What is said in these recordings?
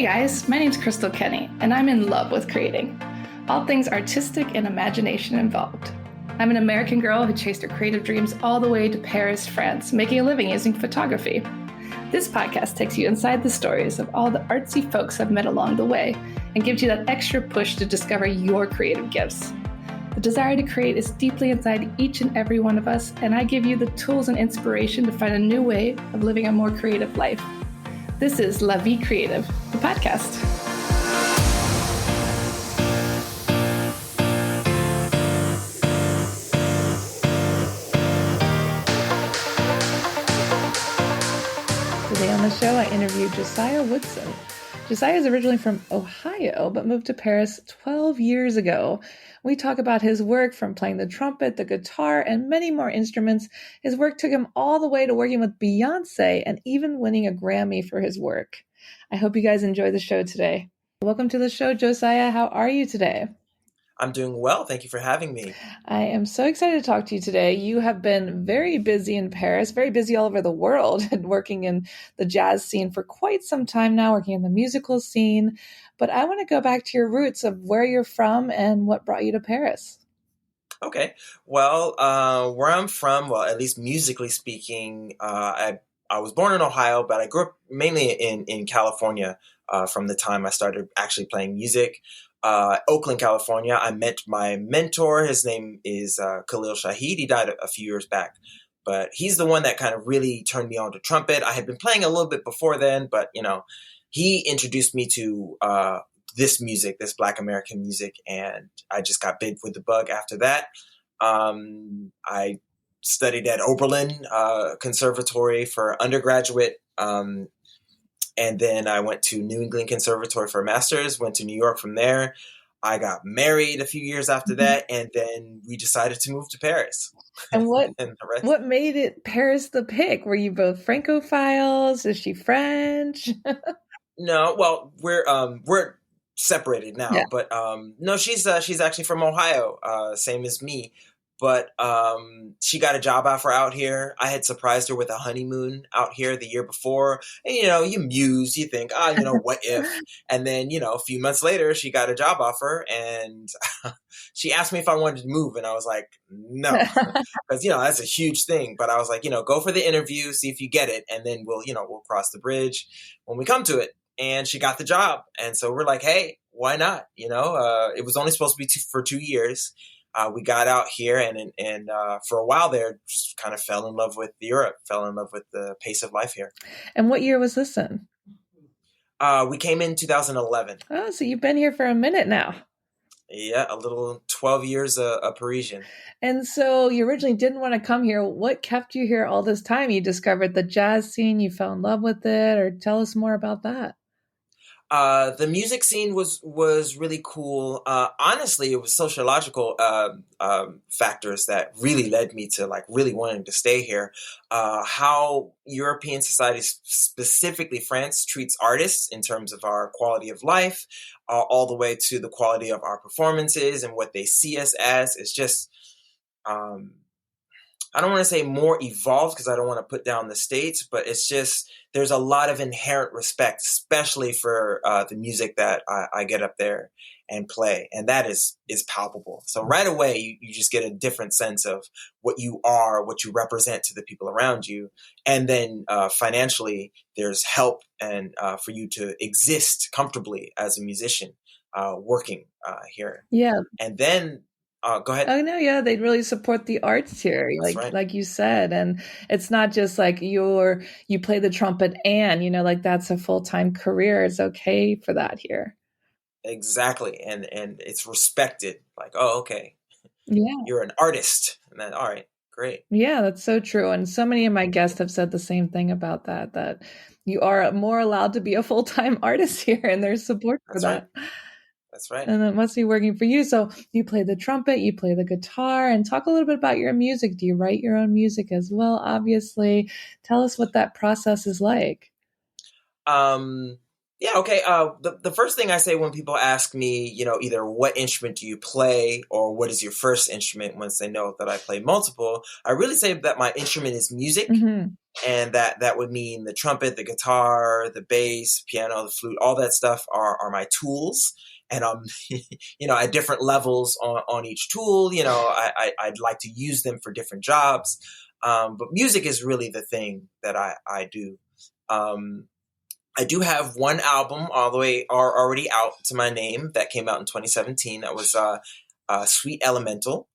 Hey guys, my name's Crystal Kenny, and I'm in love with creating. All things artistic and imagination involved. I'm an American girl who chased her creative dreams all the way to Paris, France, making a living using photography. This podcast takes you inside the stories of all the artsy folks I've met along the way and gives you that extra push to discover your creative gifts. The desire to create is deeply inside each and every one of us, and I give you the tools and inspiration to find a new way of living a more creative life. This is La Vie Creative, the podcast. Today on the show, I interviewed Josiah Woodson. Josiah is originally from Ohio, but moved to Paris 12 years ago. We talk about his work from playing the trumpet, the guitar, and many more instruments. His work took him all the way to working with Beyoncé and even winning a Grammy for his work. I hope you guys enjoy the show today. Welcome to the show, Josiah. How are you today? I'm doing well. Thank you for having me. I am so excited to talk to you today. You have been very busy in Paris, very busy all over the world, and working in the jazz scene for quite some time now, working in the musical scene. But I want to go back to your roots of where you're from and what brought you to Paris. Okay. Well, where I'm from, well, at least musically speaking, I was born in Ohio, but I grew up mainly in California from the time I started actually playing music. Oakland, California. I met my mentor. His name is Khalil Shaheed. He died a few years back, but he's the one that kind of really turned me on to trumpet. I had been playing a little bit before then, but he introduced me to this music, this Black American music, and I just got bit with the bug after that. I studied at Oberlin Conservatory for undergraduate. And then I went to England Conservatory for a master's, went to New York from there. I got married a few years after that, and then we decided to move to Paris. And what made it Paris the pick? Were you both Francophiles? Is she French? No, well, we're separated now, yeah. But no, she's actually from Ohio, same as me. But she got a job offer out here. I had surprised her with a honeymoon out here the year before. And, you muse, you think, what if? And then, a few months later, she got a job offer and she asked me if I wanted to move. And I was like, no, because, that's a huge thing. But I was like, go for the interview, see if you get it. And then we'll cross the bridge when we come to it. And she got the job. And so we're like, hey, why not? It was only supposed to be for 2 years. We got out here and for a while there, just kind of fell in love with Europe, fell in love with the pace of life here. And what year was this in? We came in 2011. Oh, so you've been here for a minute now. Yeah, a little 12 years a Parisian. And so you originally didn't want to come here. What kept you here all this time? You discovered the jazz scene, you fell in love with it, or tell us more about that. The music scene was really cool. Honestly, it was sociological factors that really led me to really wanting to stay here. How European society, specifically France, treats artists in terms of our quality of life, all the way to the quality of our performances and what they see us as. It's just, I don't want to say more evolved because I don't want to put down the States, but it's just there's a lot of inherent respect, especially for the music that I get up there and play. And that is palpable. So right away, you just get a different sense of what you are, what you represent to the people around you. And then financially, there's help and for you to exist comfortably as a musician working here. Yeah. And then go ahead. Oh no, yeah, they really support the arts here, like you said, and it's not just like you play the trumpet and that's a full-time career. It's okay for that here. Exactly, and it's respected. Like, oh, okay, yeah, you're an artist, and then all right, great. Yeah, that's so true, and so many of my guests have said the same thing about that you are more allowed to be a full-time artist here, and there's support for that. Right. That's right. And it must be working for you. So you play the trumpet, you play the guitar, and talk a little bit about your music. Do you write your own music as well? Obviously, tell us what that process is like. Yeah, okay. The first thing I say when people ask me, either what instrument do you play or what is your first instrument, once they know that I play multiple, I really say that my instrument is music. Mm-hmm. And that would mean the trumpet, the guitar, the bass, piano, the flute, all that stuff are my tools. And at different levels on each tool, I'd like to use them for different jobs. But music is really the thing that I do. I do have one album all the way already out to my name that came out in 2017. That was Sweet Elemental,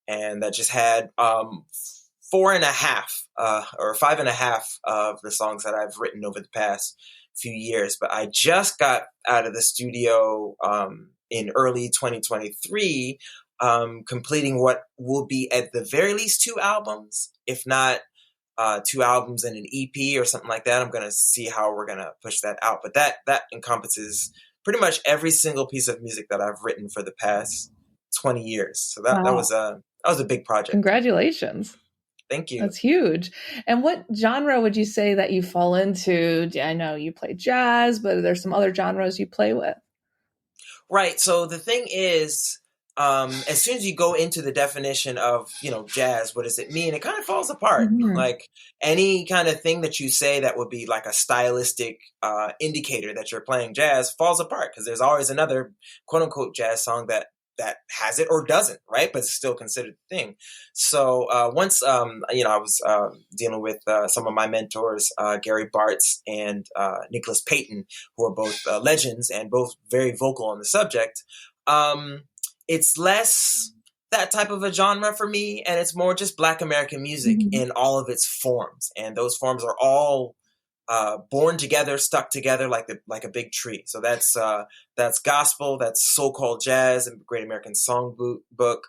and that just had 4.5 or 5.5 of the songs that I've written over the past few years. But I just got out of the studio in early 2023, completing what will be at the very least 2 albums, if not 2 albums and an EP or something like that. I'm going to see how we're going to push that out. But that encompasses pretty much every single piece of music that I've written for the past 20 years. So that was a big project. Congratulations. Thank you. That's huge. And what genre would you say that you fall into? I know you play jazz, but there's some other genres you play with. Right. So the thing is, as soon as you go into the definition of, jazz, what does it mean? It kind of falls apart. Mm-hmm. Like any kind of thing that you say that would be like a stylistic indicator that you're playing jazz falls apart, because there's always another quote unquote jazz song that has it or doesn't, right? But it's still considered a thing. So once, I was dealing with some of my mentors, Gary Bartz and Nicholas Payton, who are both legends and both very vocal on the subject. It's less that type of a genre for me, and it's more just Black American music in all of its forms. And those forms are all born together, stuck together like a big tree. So that's gospel, that's so-called jazz and Great American Songbook,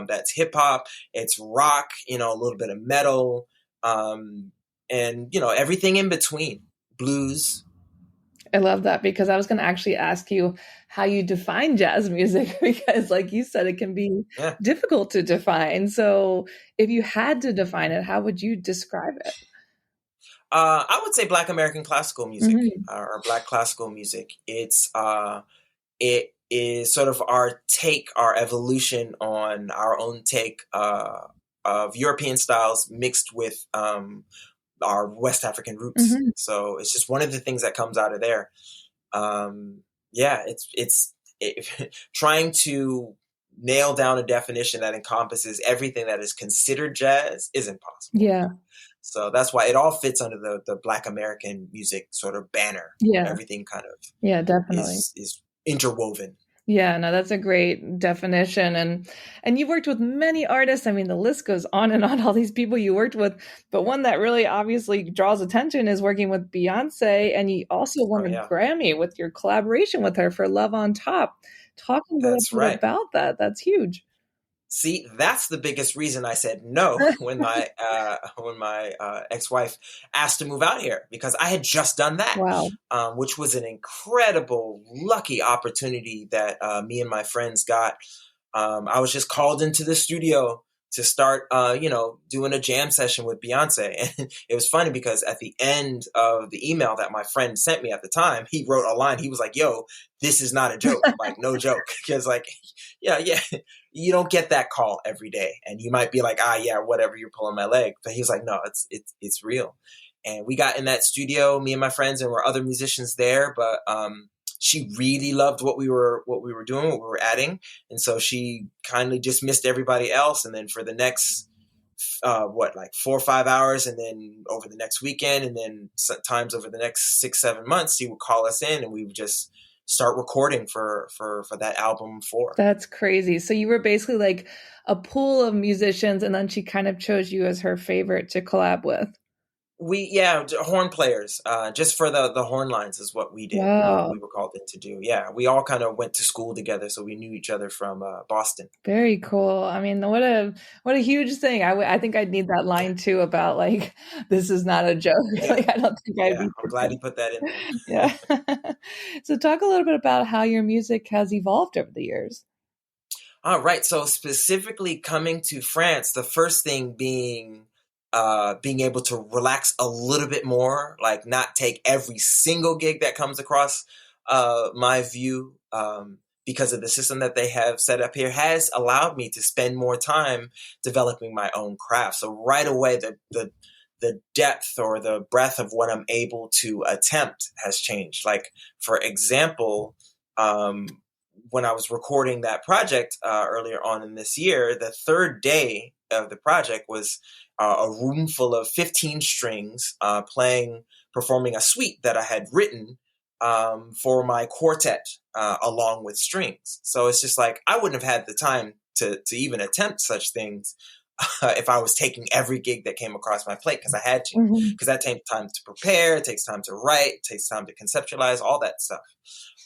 that's hip hop, it's rock, a little bit of metal, and everything in between, blues. I love that, because I was going to actually ask you how you define jazz music, because like you said, it can be difficult to define. So if you had to define it, how would you describe it? I would say Black American classical music, or Black classical music. It is sort of our evolution on our own take of European styles mixed with our West African roots. So it's just one of the things that comes out of there. It's trying to nail down a definition that encompasses everything that is considered jazz is impossible. Yeah. So that's why it all fits under the Black American music sort of banner. Yeah. Everything kind of definitely is interwoven. Yeah, no, that's a great definition. And you worked with many artists. I mean, the list goes on and on, all these people you worked with. But one that really obviously draws attention is working with Beyonce. And you also won a Grammy with your collaboration with her for Love on Top. Talk a little bit about that. That's huge. See, that's the biggest reason I said no when my ex-wife asked to move out here, because I had just done that. Wow. Which was an incredible, lucky opportunity that me and my friends got. I was just called into the studio to start, doing a jam session with Beyonce. And it was funny because at the end of the email that my friend sent me at the time, he wrote a line. He was like, "Yo, this is not a joke." Like, no joke. Because yeah, you don't get that call every day. And you might be like, whatever, you're pulling my leg. But he was like, no, it's real. And we got in that studio, me and my friends, and there were other musicians there. But she really loved what we were doing, what we were adding. And so she kindly dismissed everybody else. And then for the next, 4 or 5 hours, and then over the next weekend, and then sometimes over the next 6-7 months, she would call us in and we would just start recording for that album 4. That's crazy. So you were basically like a pool of musicians, and then she kind of chose you as her favorite to collab with. Horn players, just for the horn lines is what we did. Wow. We were called in to do. Yeah, we all kind of went to school together, so we knew each other from Boston. Very cool. I mean, what a huge thing. I think I'd need that line too about like, this is not a joke. Yeah. I don't think I'm glad you put that in there. Yeah. So talk a little bit about how your music has evolved over the years. All right. So specifically coming to France, the first thing being able to relax a little bit more, like not take every single gig that comes across my view, because of the system that they have set up here, has allowed me to spend more time developing my own craft. So right away, the depth or the breadth of what I'm able to attempt has changed. Like, for example, when I was recording that project earlier on in this year, the third day of the project was a room full of 15 strings performing a suite that I had written for my quartet along with strings. So it's just like, I wouldn't have had the time to even attempt such things if I was taking every gig that came across my plate, because I had to, because that takes time to prepare, it takes time to write, it takes time to conceptualize, all that stuff.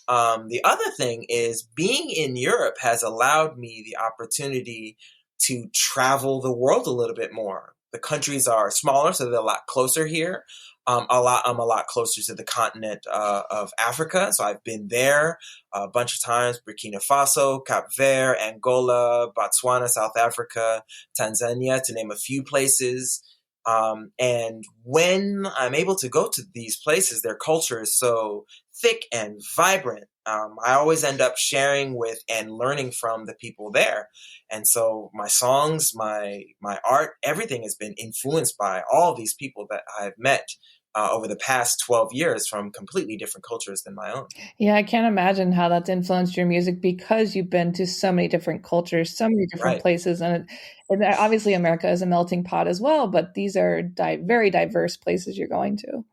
The other thing is, being in Europe has allowed me the opportunity to travel the world a little bit more. The countries are smaller, so they're a lot closer here. I'm a lot closer to the continent of Africa, so I've been there a bunch of times: Burkina Faso, Cape Verde, Angola, Botswana, South Africa, Tanzania, to name a few places. And when I'm able to go to these places, their culture is so thick and vibrant. I always end up sharing with and learning from the people there. And so my songs, my art, everything has been influenced by all these people that I've met over the past 12 years from completely different cultures than my own. Yeah, I can't imagine how that's influenced your music, because you've been to so many different cultures, so many different places. And obviously America is a melting pot as well, but these are very diverse places you're going to.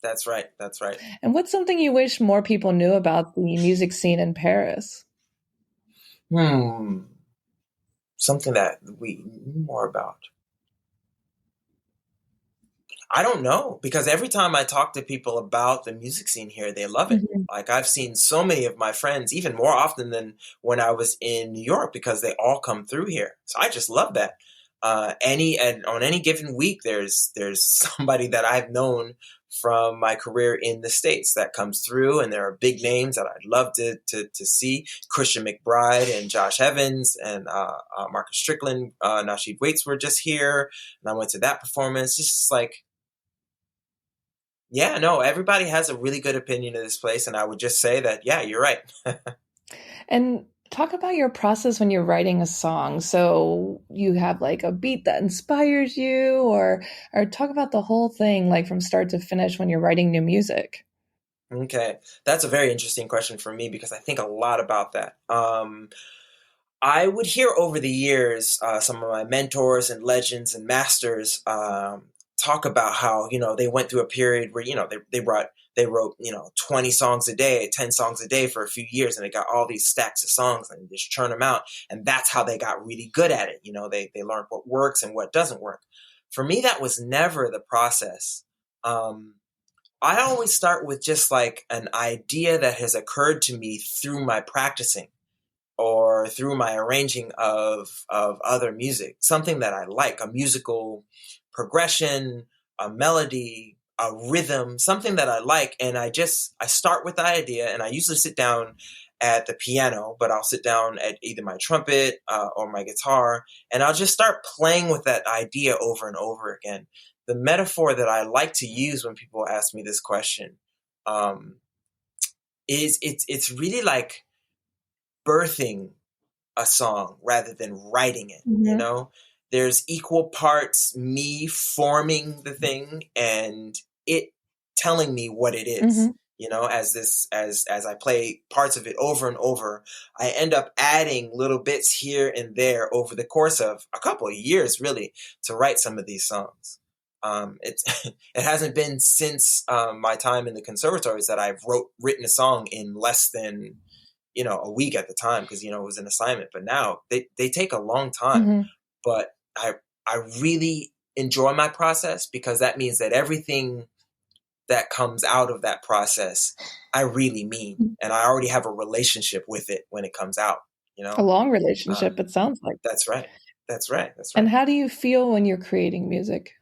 That's right. That's right. And what's something you wish more people knew about the music scene in Paris? Something that we knew more about. I don't know, because every time I talk to people about the music scene here, they love it. Like, I've seen so many of my friends, even more often than when I was in New York, because they all come through here. So I just love that. On any given week, there's somebody that I've known from my career in the States that comes through, and there are big names that I'd love to see. Christian McBride and Josh Evans and Marcus Strickland, Nasheed Waits were just here, and I went to that performance. Just like, yeah, no, everybody has a really good opinion of this place, and I would just say that, yeah, you're right. And talk about your process when you're writing a song. So you have like a beat that inspires you, or talk about the whole thing, like from start to finish when you're writing new music. Okay, that's a very interesting question for me, because I think a lot about that. I would hear over the years some of my mentors and legends and masters talk about how, they went through a period where, they wrote, 20 songs a day, 10 songs a day for a few years, and they got all these stacks of songs and just churn them out. And that's how they got really good at it. They learned what works and what doesn't work. For me, that was never the process. I always start with just like an idea that has occurred to me through my practicing or through my arranging of other music, something that I like, a musical progression, a melody, a rhythm, something that I like. And I start with the idea, and I usually sit down at the piano, but I'll sit down at either my trumpet or my guitar, and I'll just start playing with that idea over and over again. The metaphor that I like to use when people ask me this question is it's really like birthing a song rather than writing it, There's equal parts me forming the thing and it telling me what it is. As I play parts of it over and over, I end up adding little bits here and there over the course of a couple of years, really, to write some of these songs. It hasn't been since my time in the conservatories that I've written a song in less than a week at the time, because it was an assignment. But now they take a long time. But I really enjoy my process, because that means that everything that comes out of that process, I really mean, and I already have a relationship with it when it comes out. A long relationship, it sounds like. That's right. And how do you feel when you're creating music?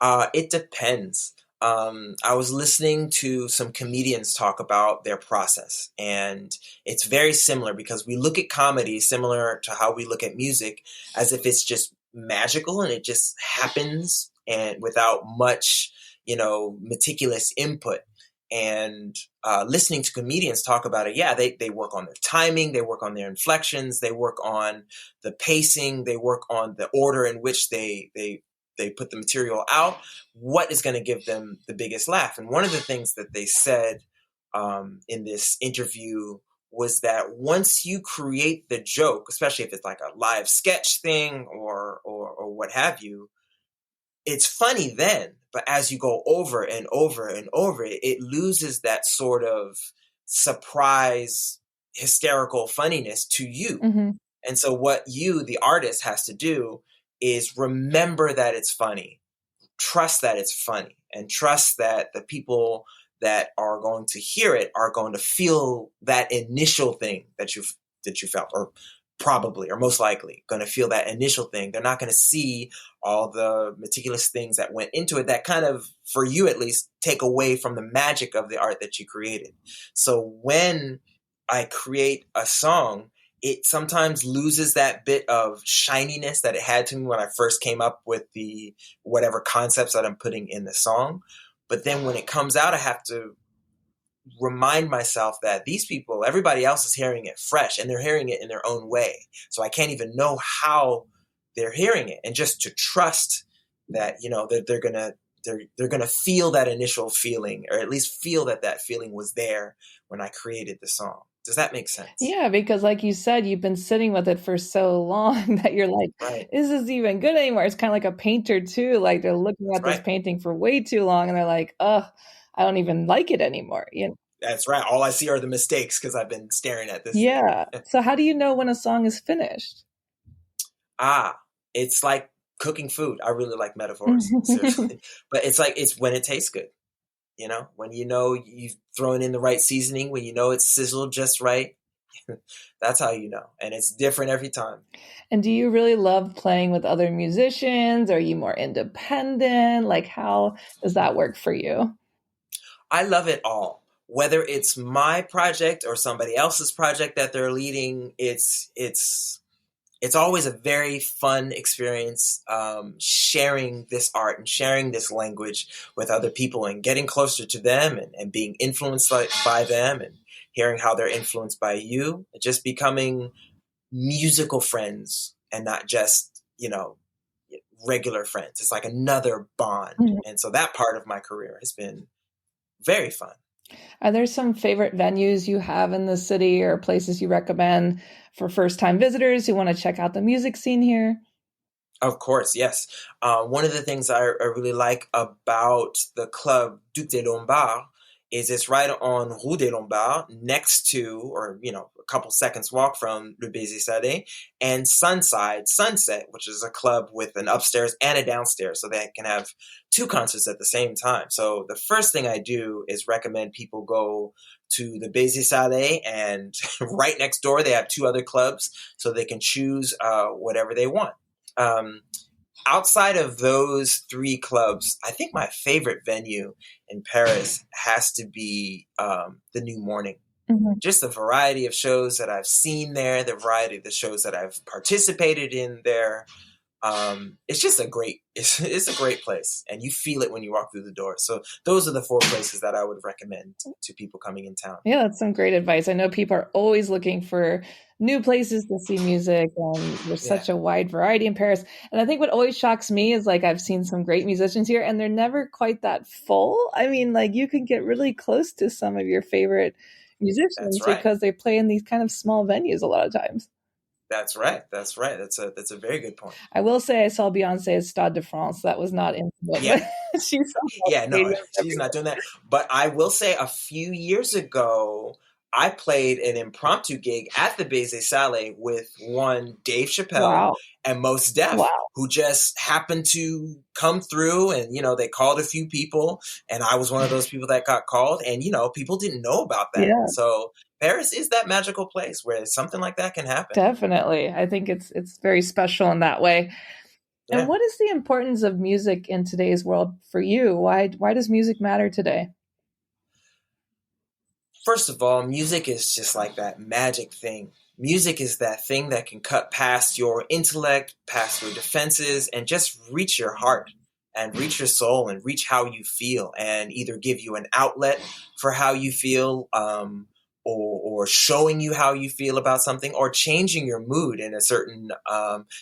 It depends. I was listening to some comedians talk about their process, and it's very similar, because we look at comedy similar to how we look at music, as if it's just magical and it just happens and without much, meticulous input. and listening to comedians talk about it, yeah, they work on their timing, they work on their inflections, they work on the pacing, they work on the order in which they put the material out. What is going to give them the biggest laugh? And one of the things that they said in this interview was that once you create the joke, especially if it's like a live sketch thing or what have you, it's funny then, but as you go over and over and over, it loses that sort of surprise, hysterical funniness to you. Mm-hmm. And so what you, the artist, has to do is remember that it's funny, trust that it's funny, and trust that the people that are going to hear it are going to feel that initial thing that you felt, or probably, or most likely going to feel that initial thing. They're not going to see all the meticulous things that went into it that kind of, for you at least, take away from the magic of the art that you created. So when I create a song, it sometimes loses that bit of shininess that it had to me when I first came up with the whatever concepts that I'm putting in the song. But then when it comes out, I have to remind myself that these people, everybody else is hearing it fresh, and they're hearing it in their own way. So I can't even know how they're hearing it, and just to trust that, that they're gonna feel that initial feeling, or at least feel that feeling was there when I created the song. Does that make sense? Yeah, because like you said, you've been sitting with it for so long that you're like, right, is this even good anymore? It's kind of like a painter too. Like they're looking at this painting for way too long, and they're like, oh, I don't even like it anymore. That's right. All I see are the mistakes because I've been staring at this. Yeah. So how do you know when a song is finished? It's like cooking food. I really like metaphors, seriously. But it's when it tastes good. When you've thrown in the right seasoning, when it's sizzled just right. That's how you know. And it's different every time. And do you really love playing with other musicians? Are you more independent? Like, how does that work for you? I love it all. Whether it's my project or somebody else's project that they're leading, it's always a very fun experience, sharing this art and sharing this language with other people and getting closer to them and being influenced by them and hearing how they're influenced by you, just becoming musical friends and not just, regular friends. It's like another bond. Mm-hmm. And so that part of my career has been very fun. Are there some favorite venues you have in the city or places you recommend for first-time visitors who want to check out the music scene here? Of course, yes. One of the things I really like about the club Duc des Lombards is it's right on Rue des Lombards, next to, or a couple seconds walk from Le Baiser Salé, and Sunset, which is a club with an upstairs and a downstairs, so they can have two concerts at the same time. So the first thing I do is recommend people go to the Baiser Salé, and right next door they have two other clubs, so they can choose whatever they want. Outside of those three clubs, I think my favorite venue in Paris has to be the New Morning. Mm-hmm. Just the variety of shows that I've seen there, the variety of the shows that I've participated in there. It's just a great place, and you feel it when you walk through the door. So those are the four places that I would recommend to people coming in town. Yeah, that's some great advice. I know people are always looking for new places to see music, and there's such a wide variety in Paris. And I think what always shocks me is I've seen some great musicians here, and they're never quite that full. I mean, you can get really close to some of your favorite musicians because they play in these kind of small venues a lot of times. That's right. That's a very good point. I will say I saw Beyonce at Stade de France. That was not intimate. Yeah. she's not doing that. But I will say a few years ago, I played an impromptu gig at the Baiser Salé with one Dave Chappelle and Mos Def, who just happened to come through, and they called a few people, and I was one of those people that got called, and people didn't know about that. Yeah. So Paris is that magical place where something like that can happen. Definitely. I think it's very special in that way. Yeah. And what is the importance of music in today's world for you? Why does music matter today? First of all, music is just like that magic thing. Music is that thing that can cut past your intellect, past your defenses, and just reach your heart. and reach your soul and reach how you feel, and either give you an outlet for how you feel, or showing you how you feel about something, or changing your mood in a certain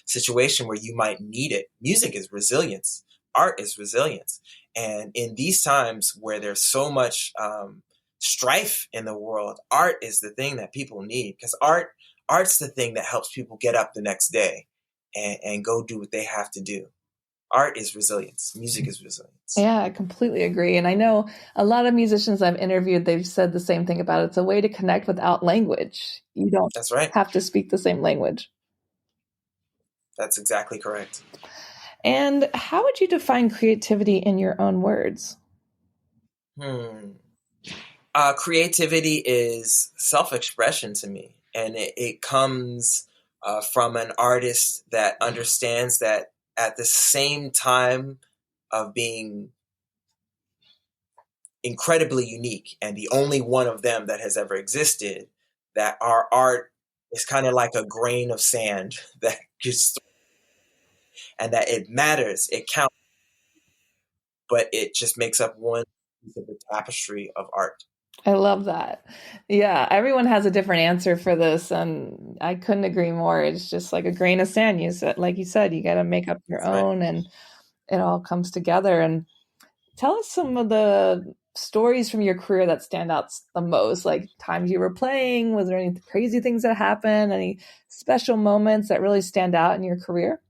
situation where you might need it. Music is resilience. Art is resilience. And in these times where there's so much strife in the world, art is the thing that people need, because art's the thing that helps people get up the next day and go do what they have to do. Art is resilience. Music is resilience. Yeah, I completely agree. And I know a lot of musicians I've interviewed, they've said the same thing about it. It's a way to connect without language. You don't That's right. have to speak the same language. That's exactly correct. And how would you define creativity in your own words? Creativity is self-expression to me. And it comes from an artist that understands that at the same time of being incredibly unique and the only one of them that has ever existed, that our art is kind of like a grain of sand that just, and that it matters, it counts, but it just makes up one piece of the tapestry of art. I love that. Yeah, everyone has a different answer for this, and I couldn't agree more. It's just like a grain of sand. You said, like you said, you got to make up your own, and it all comes together. And tell us some of the stories from your career that stand out the most, like times you were playing. Was there any crazy things that happened? Any special moments that really stand out in your career?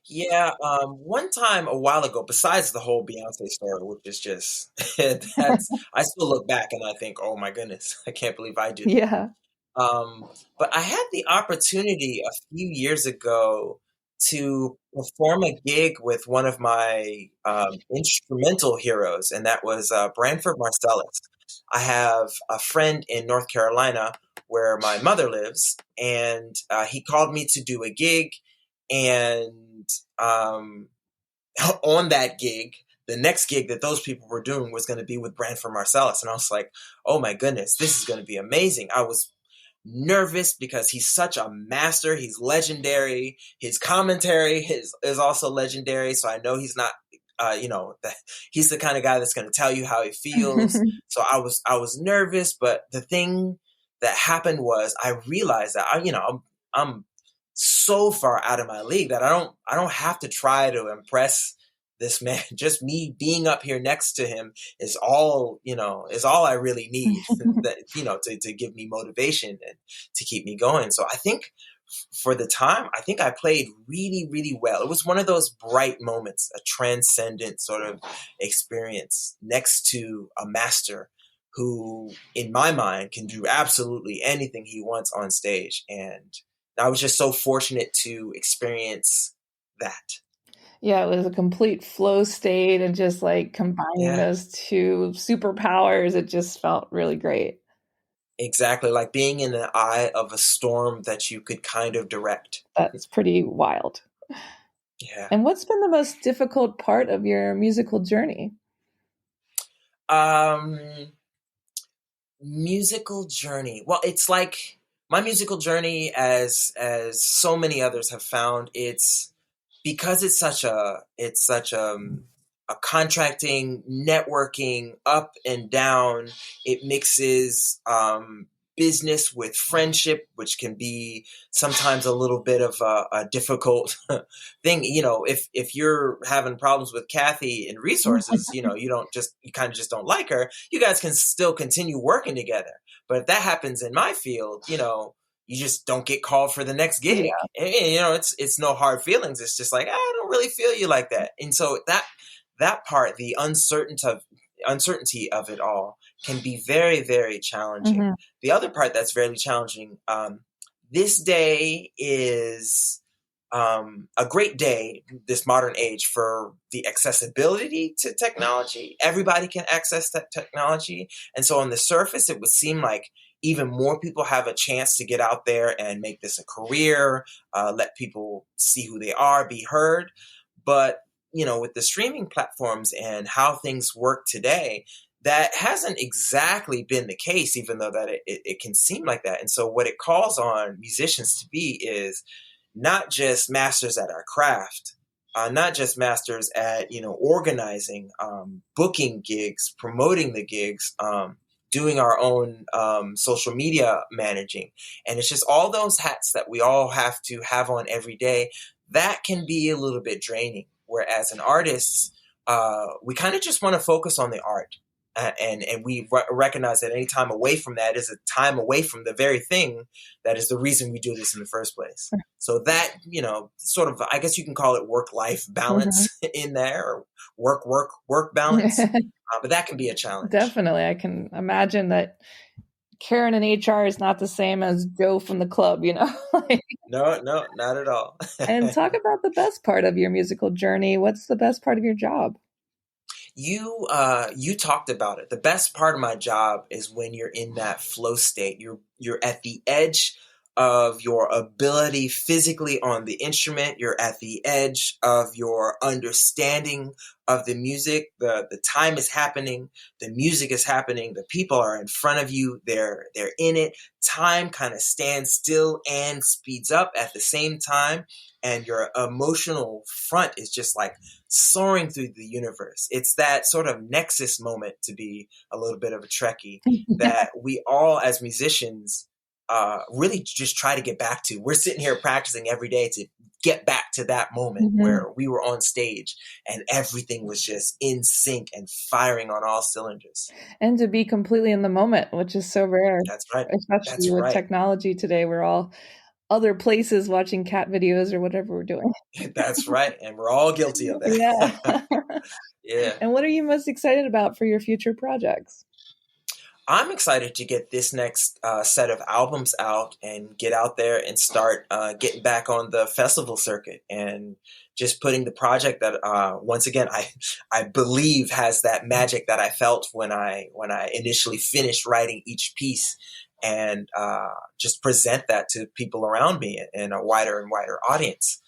Yeah, one time a while ago, besides the whole Beyonce story, which is just, I still look back and I think, oh my goodness, I can't believe I did that. Yeah. But I had the opportunity a few years ago to perform a gig with one of my instrumental heroes, and that was Branford Marsalis. I have a friend in North Carolina where my mother lives, and he called me to do a gig. And on that gig, the next gig that those people were doing was going to be with Branford Marsalis. And I was like, oh my goodness, this is going to be amazing. I was nervous because he's such a master. He's legendary. His commentary is also legendary. So I know he's not, he's the kind of guy that's going to tell you how he feels. So I was nervous, but the thing that happened was I realized that I'm so far out of my league that I don't have to try to impress this man. Just me being up here next to him is all I really need that, to give me motivation and to keep me going. So I think for the time, I think I played really, really well. It was one of those bright moments, a transcendent sort of experience next to a master who, in my mind, can do absolutely anything he wants on stage. And I was just so fortunate to experience that. Yeah, it was a complete flow state, and just like combining those two superpowers, it just felt really great. Exactly, like being in the eye of a storm that you could kind of direct. That's pretty wild. Yeah. And what's been the most difficult part of your musical journey? Musical journey. Well, it's like my musical journey, as so many others have found, it's because it's such a contracting, networking, up and down. It mixes business with friendship, which can be sometimes a little bit of a difficult thing. If you're having problems with Kathy in resources, you kind of just don't like her. You guys can still continue working together. But if that happens in my field, you just don't get called for the next gig. Yeah. And, it's no hard feelings. It's just like, I don't really feel you like that. And so that part, the uncertainty of it all, can be very, very challenging. Mm-hmm. The other part that's very challenging, this day is a great day, this modern age, for the accessibility to technology. Everybody can access that technology. And so on the surface, it would seem like even more people have a chance to get out there and make this a career, let people see who they are, be heard. But, with the streaming platforms and how things work today, that hasn't exactly been the case, even though that it can seem like that. And so what it calls on musicians to be is not just masters at our craft, not just masters at, organizing, booking gigs, promoting the gigs, doing our own social media managing. And it's just all those hats that we all have to have on every day. That can be a little bit draining. Whereas an artist, we kind of just want to focus on the art. And we recognize that any time away from that is a time away from the very thing that is the reason we do this in the first place. So that, sort of, I guess you can call it work-life balance in there, or work balance. But that can be a challenge. Definitely. I can imagine that Curren in HR is not the same as Joe from the club, No, not at all. And talk about the best part of your musical journey. What's the best part of your job? You talked about it. The best part of my job is when you're in that flow state. You're at the edge of your ability physically on the instrument. You're at the edge of your understanding of the music. The time is happening. The music is happening. The people are in front of you. They're in it. Time kind of stands still and speeds up at the same time. And your emotional front is just like soaring through the universe. It's that sort of nexus moment, to be a little bit of a Trekkie, that we all as musicians really just try to get back to. We're sitting here practicing every day to get back to that moment where we were on stage and everything was just in sync and firing on all cylinders. And to be completely in the moment, which is so rare. That's right. Especially with technology today, we're all other places watching cat videos or whatever we're doing. That's right. And we're all guilty of that. Yeah. Yeah. And what are you most excited about for your future projects? I'm excited to get this next set of albums out and get out there and start getting back on the festival circuit and just putting the project that once again I believe has that magic that I felt when I initially finished writing each piece, and just present that to people around me in a wider and wider audience.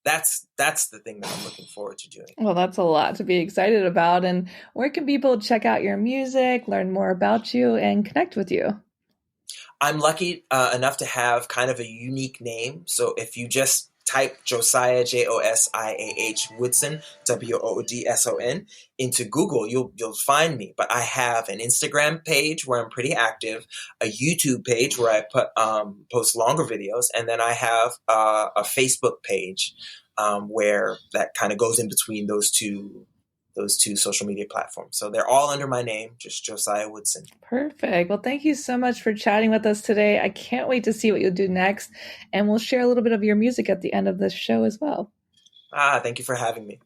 That's the thing that I'm looking forward to doing. Well, that's a lot to be excited about. And where can people check out your music, learn more about you, and connect with you? I'm lucky enough to have kind of a unique name. So if you just type Josiah, Josiah Woodson, Woodson, into Google, you'll find me. But I have an Instagram page where I'm pretty active, a YouTube page where I post longer videos, and then I have a Facebook page where that kind of goes in between those two social media platforms. So they're all under my name, just Josiah Woodson. Perfect. Well, thank you so much for chatting with us today. I can't wait to see what you'll do next. And we'll share a little bit of your music at the end of this show as well. Thank you for having me.